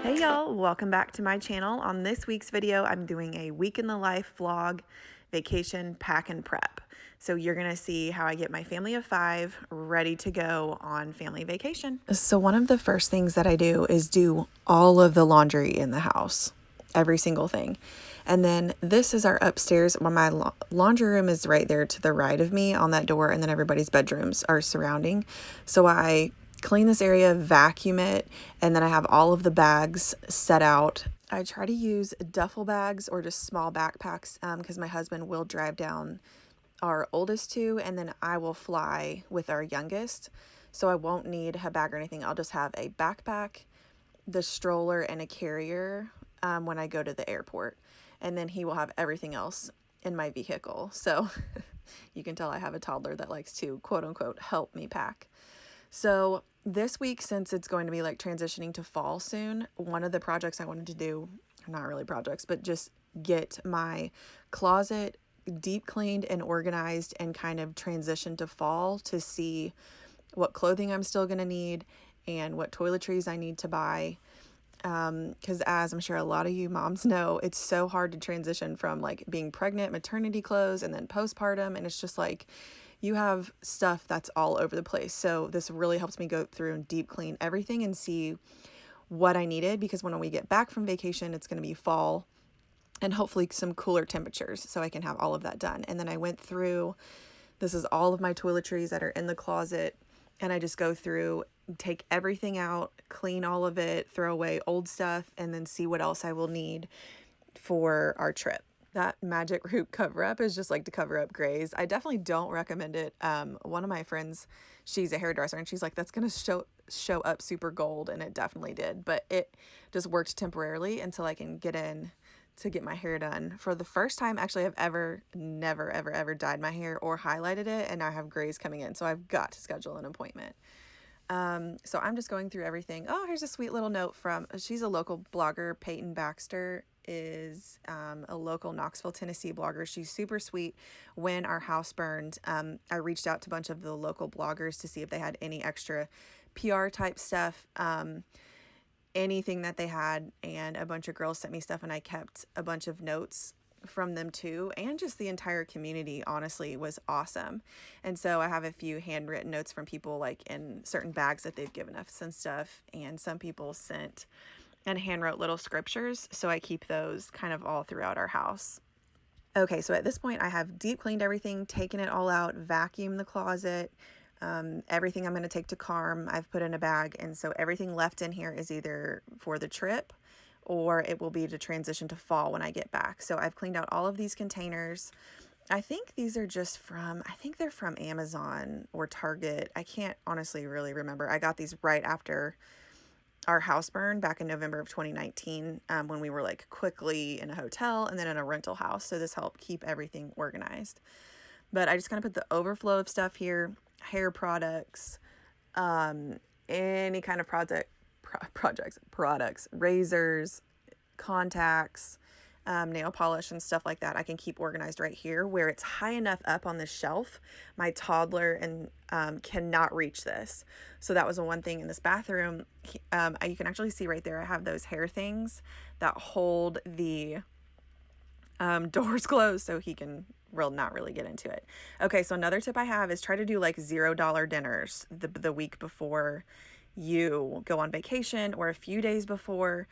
Hey y'all, welcome back to my channel. On this week's video, I'm doing a week in the life vlog, vacation, pack and prep. So you're gonna see how I get my family of 5 ready to go on family vacation. So one of the first things that I do is do all of the laundry in the house, every single thing. And then this is our upstairs where my laundry room is right there to the right of me on that door, and then everybody's bedrooms are surrounding. So I clean this area, vacuum it, and then I have all of the bags set out. I try to use duffel bags or just small backpacks because my husband will drive down our oldest two, and then I will fly with our youngest. So I won't need a bag or anything. I'll just have a backpack, the stroller, and a carrier when I go to the airport. And then he will have everything else in my vehicle. So you can tell I have a toddler that likes to, quote unquote, help me pack. So this week, since it's going to be like transitioning to fall soon, one of the projects I wanted to do, not really projects, but just get my closet deep cleaned and organized and kind of transition to fall to see what clothing I'm still going to need and what toiletries I need to buy. Because as I'm sure a lot of you moms know, it's so hard to transition from like being pregnant, maternity clothes, and then postpartum. And it's just like, you have stuff that's all over the place. So this really helps me go through and deep clean everything and see what I needed, because when we get back from vacation, it's going to be fall and hopefully some cooler temperatures, so I can have all of that done. And then I went through, this is all of my toiletries that are in the closet, and I just go through, take everything out, clean all of it, throw away old stuff, and then see what else I will need for our trip. That magic root cover up is just like to cover up grays. I definitely don't recommend it. One of my friends, she's a hairdresser, and she's like, that's gonna show up super gold, and it definitely did. But it just worked temporarily until I can get in to get my hair done. For the first time, actually, I've never dyed my hair or highlighted it, and now I have grays coming in, so I've got to schedule an appointment. So I'm just going through everything. Oh, here's a sweet little note from, she's a local blogger. Peyton Baxter is a local Knoxville, Tennessee blogger. She's super sweet. When our house burned, I reached out to a bunch of the local bloggers to see if they had any extra PR type stuff, anything that they had, and a bunch of girls sent me stuff, and I kept a bunch of notes from them too, and just the entire community honestly was awesome. And so I have a few handwritten notes from people, like in certain bags that they've given us and stuff, and some people sent and handwrote little scriptures, so I keep those kind of all throughout our house. Okay, so at this point I have deep cleaned everything, taken it all out, vacuumed the closet. Everything I'm going to take to Carm I've put in a bag, and so everything left in here is either for the trip or it will be to transition to fall when I get back. So I've cleaned out all of these containers. I think these are just from, I think they're from Amazon or Target. I can't honestly really remember. I got these right after our house burn back in November of 2019, when we were like quickly in a hotel and then in a rental house. So this helped keep everything organized. But I just kind of put the overflow of stuff here, hair products, any kind of products, razors, contacts, nail polish and stuff like that. I can keep organized right here where it's high enough up on the shelf. My toddler and cannot reach this. So that was the one thing in this bathroom. You can actually see right there, I have those hair things that hold the doors closed so he can not really get into it. Okay, so another tip I have is try to do like $0 dinners the week before you go on vacation or a few days before.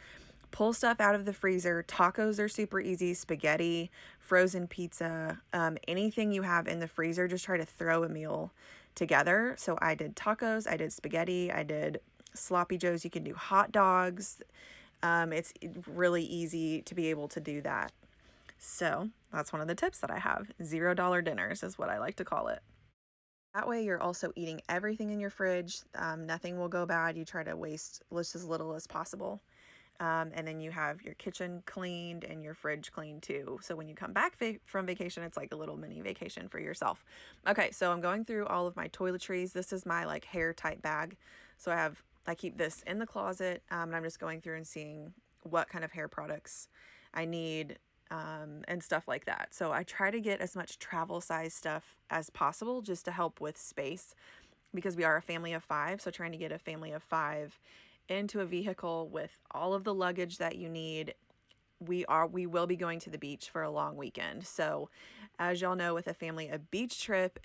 Pull stuff out of the freezer. Tacos are super easy. Spaghetti, frozen pizza, anything you have in the freezer, just try to throw a meal together. So I did tacos, I did spaghetti, I did sloppy joes. You can do hot dogs. It's really easy to be able to do that. So that's one of the tips that I have. $0 dinners is what I like to call it. That way you're also eating everything in your fridge. Nothing will go bad. You try to waste as little as possible. And then you have your kitchen cleaned and your fridge cleaned too. So when you come back from vacation, it's like a little mini vacation for yourself. Okay, so I'm going through all of my toiletries. This is my like hair type bag. So I keep this in the closet, and I'm just going through and seeing what kind of hair products I need, and stuff like that. So I try to get as much travel size stuff as possible just to help with space, because we are a family of 5. So trying to get a family of 5 into a vehicle with all of the luggage that you need. We will be going to the beach for a long weekend. So as y'all know, with a family, a beach trip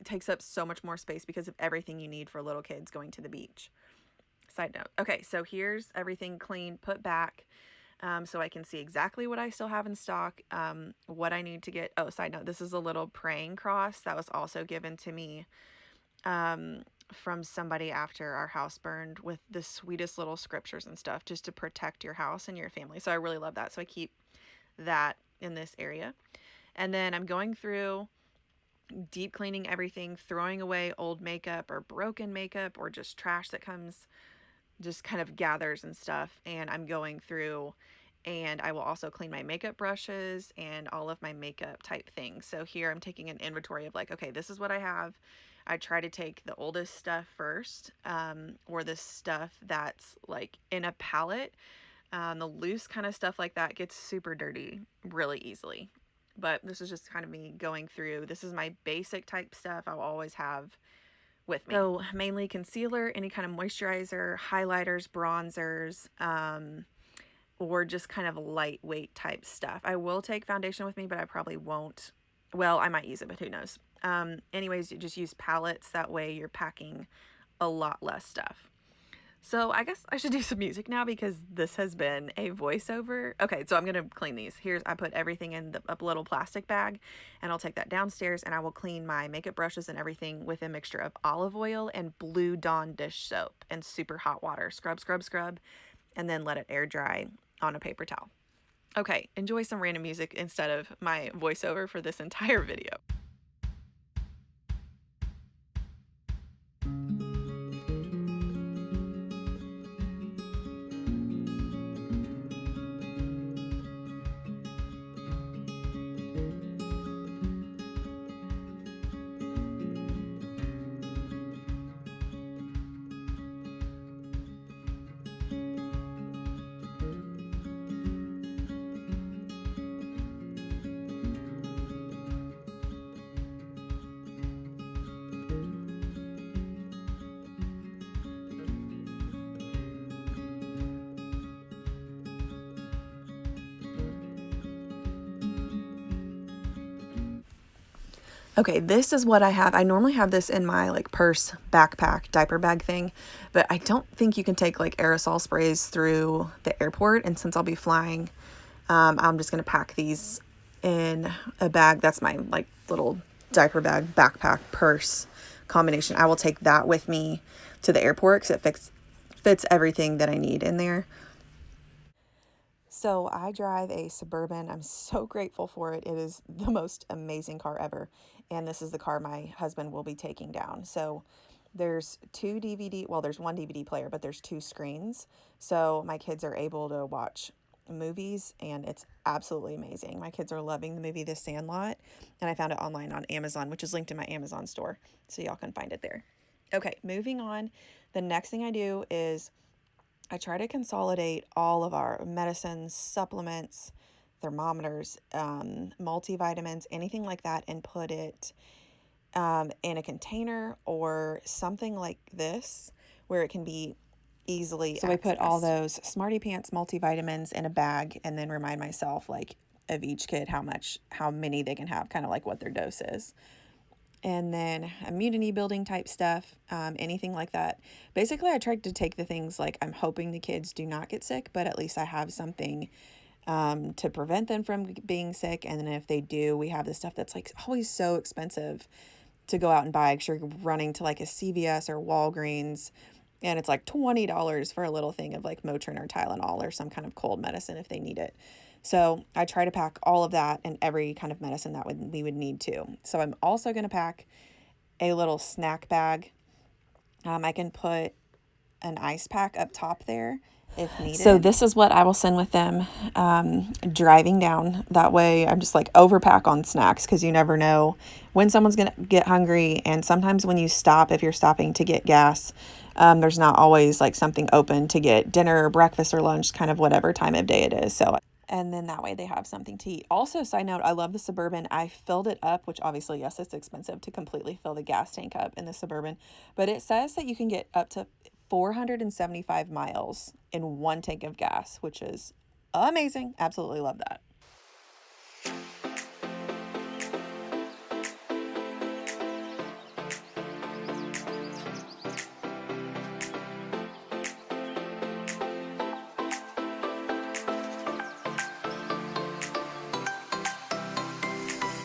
takes up so much more space because of everything you need for little kids going to the beach. Side note. Okay, so here's everything clean, put back, so I can see exactly what I still have in stock, what I need to get. Oh, side note, this is a little praying cross that was also given to me from somebody after our house burned, with the sweetest little scriptures and stuff just to protect your house and your family. So I really love that. So I keep that in this area. And then I'm going through, deep cleaning everything, throwing away old makeup or broken makeup or just trash that comes, just kind of gathers and stuff. And I'm going through, and I will also clean my makeup brushes and all of my makeup type things. So here I'm taking an inventory of like, okay, this is what I have. I try to take the oldest stuff first, or the stuff that's like in a pallet. The loose kind of stuff like that gets super dirty really easily. But this is just kind of me going through. This is my basic type stuff I'll always have with me. So mainly concealer, any kind of moisturizer, highlighters, bronzers, or just kind of lightweight type stuff. I will take foundation with me, but I probably won't. Well, I might use it, but who knows. Anyways, you just use palettes. That way you're packing a lot less stuff. So I guess I should do some music now because this has been a voiceover. Okay, so I'm going to clean these. I put everything in a little plastic bag, and I'll take that downstairs, and I will clean my makeup brushes and everything with a mixture of olive oil and Blue Dawn dish soap and super hot water. Scrub, scrub, scrub, and then let it air dry on a paper towel. Okay, enjoy some random music instead of my voiceover for this entire video. Okay, this is what I have. I normally have this in my like purse, backpack, diaper bag thing, but I don't think you can take like aerosol sprays through the airport. And since I'll be flying, I'm just gonna pack these in a bag. That's my like little diaper bag, backpack, purse combination. I will take that with me to the airport because it fits everything that I need in there. So I drive a Suburban. I'm so grateful for it. It is the most amazing car ever. And this is the car my husband will be taking down. So there's there's one DVD player, but there's 2 screens. So my kids are able to watch movies, and it's absolutely amazing. My kids are loving the movie The Sandlot, and I found it online on Amazon, which is linked in my Amazon store. So y'all can find it there. Okay, moving on. The next thing I do is I try to consolidate all of our medicines, supplements, thermometers, multivitamins, anything like that, and put it in a container or something like this where it can be easily accessed. I put all those Smarty Pants multivitamins in a bag and then remind myself like of each kid how many they can have, kind of like what their dose is. And then immunity building type stuff, anything like that. Basically, I tried to take the things like I'm hoping the kids do not get sick, but at least I have something to prevent them from being sick. And then if they do, we have the stuff that's like always so expensive to go out and buy. You're running to like a CVS or Walgreens, and it's like $20 for a little thing of like Motrin or Tylenol or some kind of cold medicine if they need it. So I try to pack all of that and every kind of medicine that we would need to. So I'm also going to pack a little snack bag. I can put an ice pack up top there if needed. So this is what I will send with them driving down. That way I'm just like overpack on snacks because you never know when someone's going to get hungry. And sometimes when you stop, if you're stopping to get gas, there's not always like something open to get dinner or breakfast or lunch, kind of whatever time of day it is. So, and then that way they have something to eat. Also, side note, I love the Suburban. I filled it up, which obviously, yes, it's expensive to completely fill the gas tank up in the Suburban, but it says that you can get up to 475 miles in one tank of gas, which is amazing. Absolutely love that.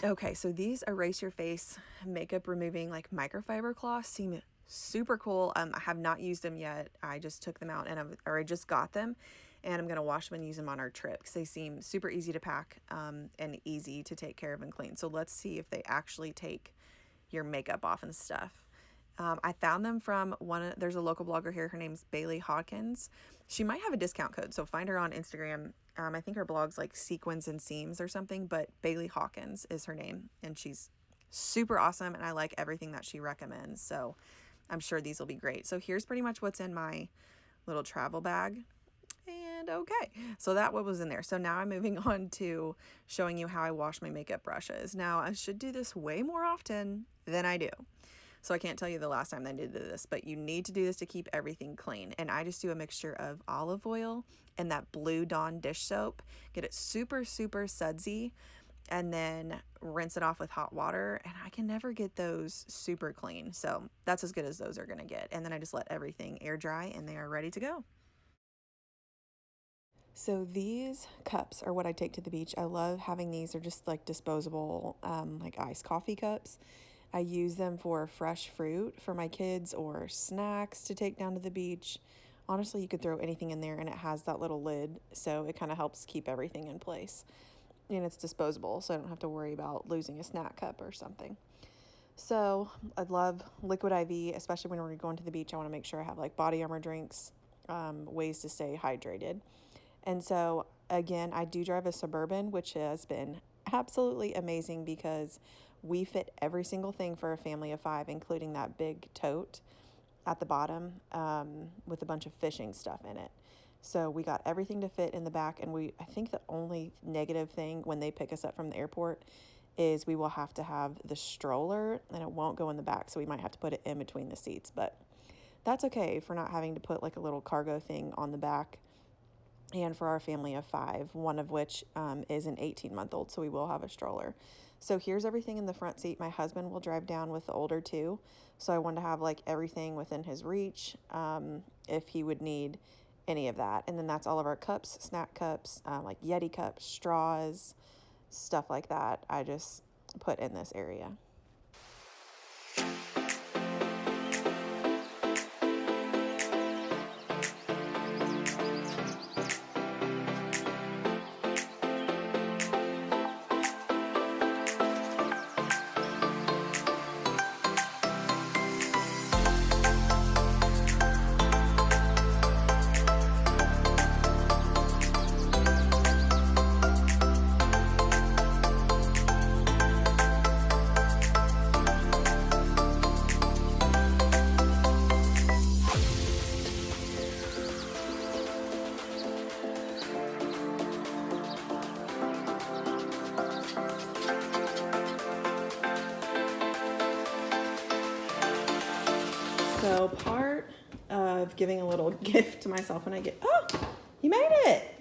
Okay, so these erase your face makeup removing like microfiber cloths seem super cool. I have not used them yet. I just took them out I just got them, and I'm gonna wash them and use them on our trip because they seem super easy to pack and easy to take care of and clean. So let's see if they actually take your makeup off and stuff. I found them from there's a local blogger here. Her name's Bailey Hawkins. She might have a discount code, so find her on Instagram. I think her blog's like Sequins and Seams or something, but Bailey Hawkins is her name, and she's super awesome, and I like everything that she recommends, so I'm sure these will be great. So here's pretty much what's in my little travel bag. And okay, so that what was in there. So now I'm moving on to showing you how I wash my makeup brushes. Now I should do this way more often than I do. So I can't tell you the last time I did this, but you need to do this to keep everything clean. And I just do a mixture of olive oil and that Blue Dawn dish soap. Get it super, super sudsy, and then rinse it off with hot water. And I can never get those super clean. So that's as good as those are gonna get. And then I just let everything air dry and they are ready to go. So these cups are what I take to the beach. I love having these. They're just like disposable, like iced coffee cups. I use them for fresh fruit for my kids or snacks to take down to the beach. Honestly, you could throw anything in there, and it has that little lid, so it kind of helps keep everything in place. And it's disposable, so I don't have to worry about losing a snack cup or something. So I love liquid IV, especially when we're going to the beach. I want to make sure I have like body armor drinks, ways to stay hydrated. And so again, I do drive a Suburban, which has been absolutely amazing because we fit every single thing for a family of 5, including that big tote at the bottom with a bunch of fishing stuff in it. So we got everything to fit in the back, and I think the only negative thing when they pick us up from the airport is we will have to have the stroller, and it won't go in the back, so we might have to put it in between the seats, but that's okay for not having to put like a little cargo thing on the back. And for our family of 5, one of which is an 18-month-old, so we will have a stroller. So here's everything in the front seat. My husband will drive down with the older 2, so I want to have like everything within his reach if he would need any of that. And then that's all of our cups, snack cups, like Yeti cups, straws, stuff like that. I just put in this area. So part of giving a little gift to myself when I get, oh, you made it.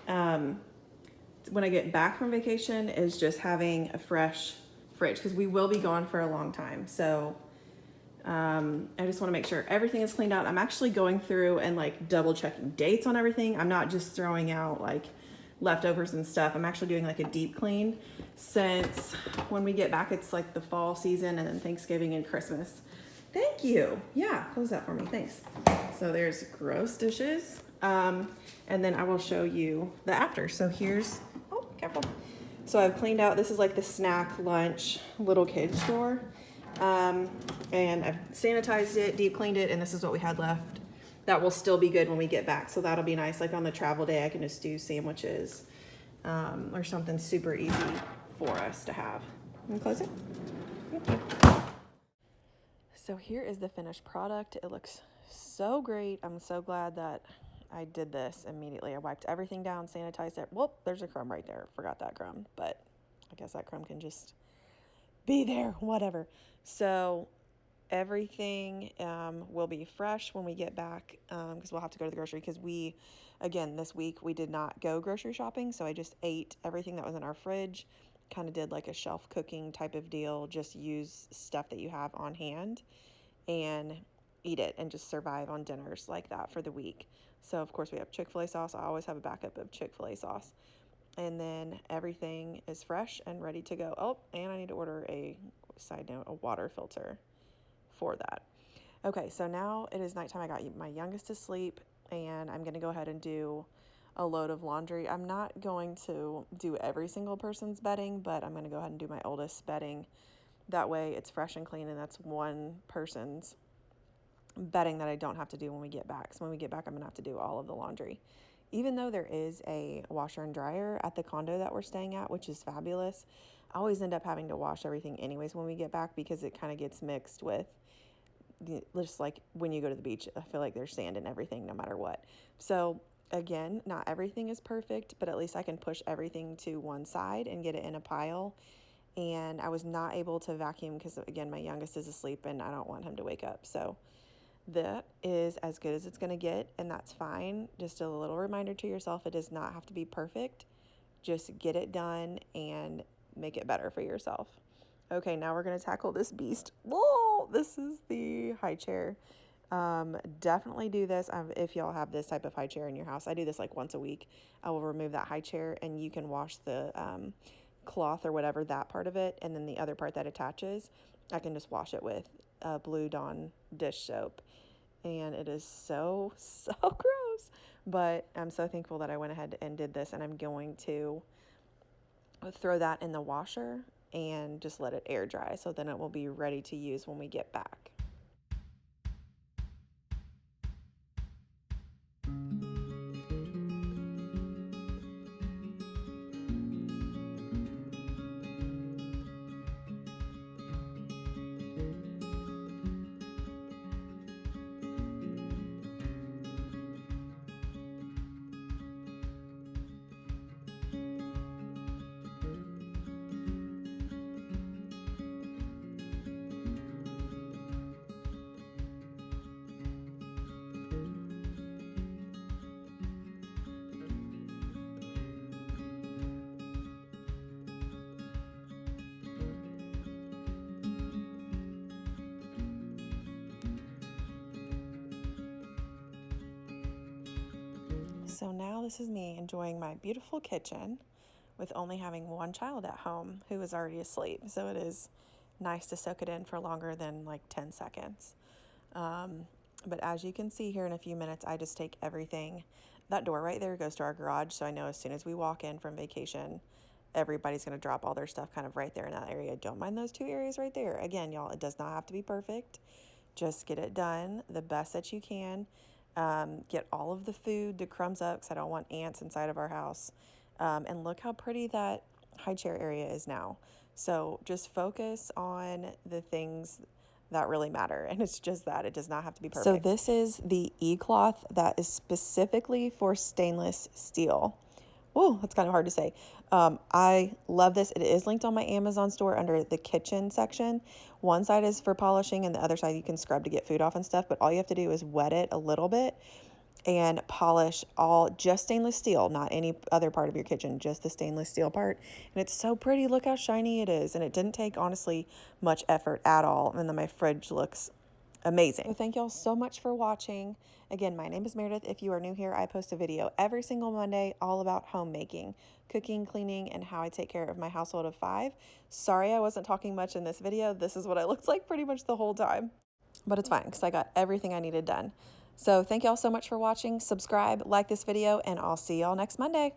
When I get back from vacation is just having a fresh fridge because we will be gone for a long time. So I just want to make sure everything is cleaned out. I'm actually going through and like double checking dates on everything. I'm not just throwing out like leftovers and stuff. I'm actually doing like a deep clean since when we get back, it's like the fall season and then Thanksgiving and Christmas. Thank you. Yeah, close that for me. Thanks. So there's gross dishes. And then I will show you the after. So here's, oh, careful. So I've cleaned out, this is like the snack, lunch, little kids drawer. And I've sanitized it, deep cleaned it, and this is what we had left. That will still be good when we get back. So that'll be nice. Like on the travel day, I can just do sandwiches or something super easy for us to have. Can you close it? Thank you. So here is the finished product. It looks so great. I'm so glad that I did this immediately. I wiped everything down, sanitized it. Whoop, there's a crumb right there. Forgot that crumb, but I guess that crumb can just be there, whatever. So everything will be fresh when we get back, because we'll have to go to the grocery, because again, this week we did not go grocery shopping, so I just ate everything that was in our fridge, kind of did like a shelf cooking type of deal, just use stuff that you have on hand and eat it and just survive on dinners like that for the week. So of course we have Chick-fil-A sauce. I always have a backup of Chick-fil-A sauce. And then everything is fresh and ready to go. Oh, and I need to order a water filter for that. Okay, so now it is nighttime. I got my youngest to sleep, and I'm going to go ahead and do a load of laundry. I'm not going to do every single person's bedding, but I'm going to go ahead and do my oldest bedding. That way it's fresh and clean, and that's one person's bedding that I don't have to do when we get back. So when we get back, I'm going to have to do all of the laundry. Even though there is a washer and dryer at the condo that we're staying at, which is fabulous, I always end up having to wash everything anyways when we get back, because it kind of gets mixed with, just like when you go to the beach, I feel like there's sand and everything no matter what. So again, not everything is perfect, but at least I can push everything to one side and get it in a pile. And I was not able to vacuum because, again, my youngest is asleep and I don't want him to wake up. So that is as good as it's going to get, and that's fine. Just a little reminder to yourself, it does not have to be perfect. Just get it done and make it better for yourself. Okay, now we're going to tackle this beast. Whoa, this is the high chair. Definitely do this if y'all have this type of high chair in your house. I do this like once a week. I will remove that high chair, and you can wash the cloth or whatever, that part of it, and then the other part that attaches, I can just wash it with Blue Dawn dish soap, and it is so gross, but I'm so thankful that I went ahead and did this, and I'm going to throw that in the washer and just let it air dry, so then it will be ready to use when we get back. So now this is me enjoying my beautiful kitchen with only having one child at home who is already asleep. So it is nice to soak it in for longer than like 10 seconds. But as you can see here in a few minutes, I just take everything. That door right there goes to our garage. So I know as soon as we walk in from vacation, everybody's going to drop all their stuff kind of right there in that area. Don't mind those two areas right there. Again, y'all, it does not have to be perfect. Just get it done the best that you can. Get all of the food, the crumbs up, because I don't want ants inside of our house. And look how pretty that high chair area is now. So just focus on the things that really matter. And it's just that. It does not have to be perfect. So this is the e-cloth that is specifically for stainless steel. Oh, that's kind of hard to say. I love this. It is linked on my Amazon store under the kitchen section. One side is for polishing and the other side you can scrub to get food off and stuff. But all you have to do is wet it a little bit and polish just stainless steel, not any other part of your kitchen, just the stainless steel part. And it's so pretty. Look how shiny it is. And it didn't take, honestly, much effort at all. And then my fridge looks amazing. So thank y'all so much for watching. Again, my name is Meredith. If you are new here, I post a video every single Monday all about homemaking, cooking, cleaning, and how I take care of my household of 5. Sorry I wasn't talking much in this video. This is what I looked like pretty much the whole time. But it's fine because I got everything I needed done. So thank y'all so much for watching. Subscribe, like this video, and I'll see y'all next Monday.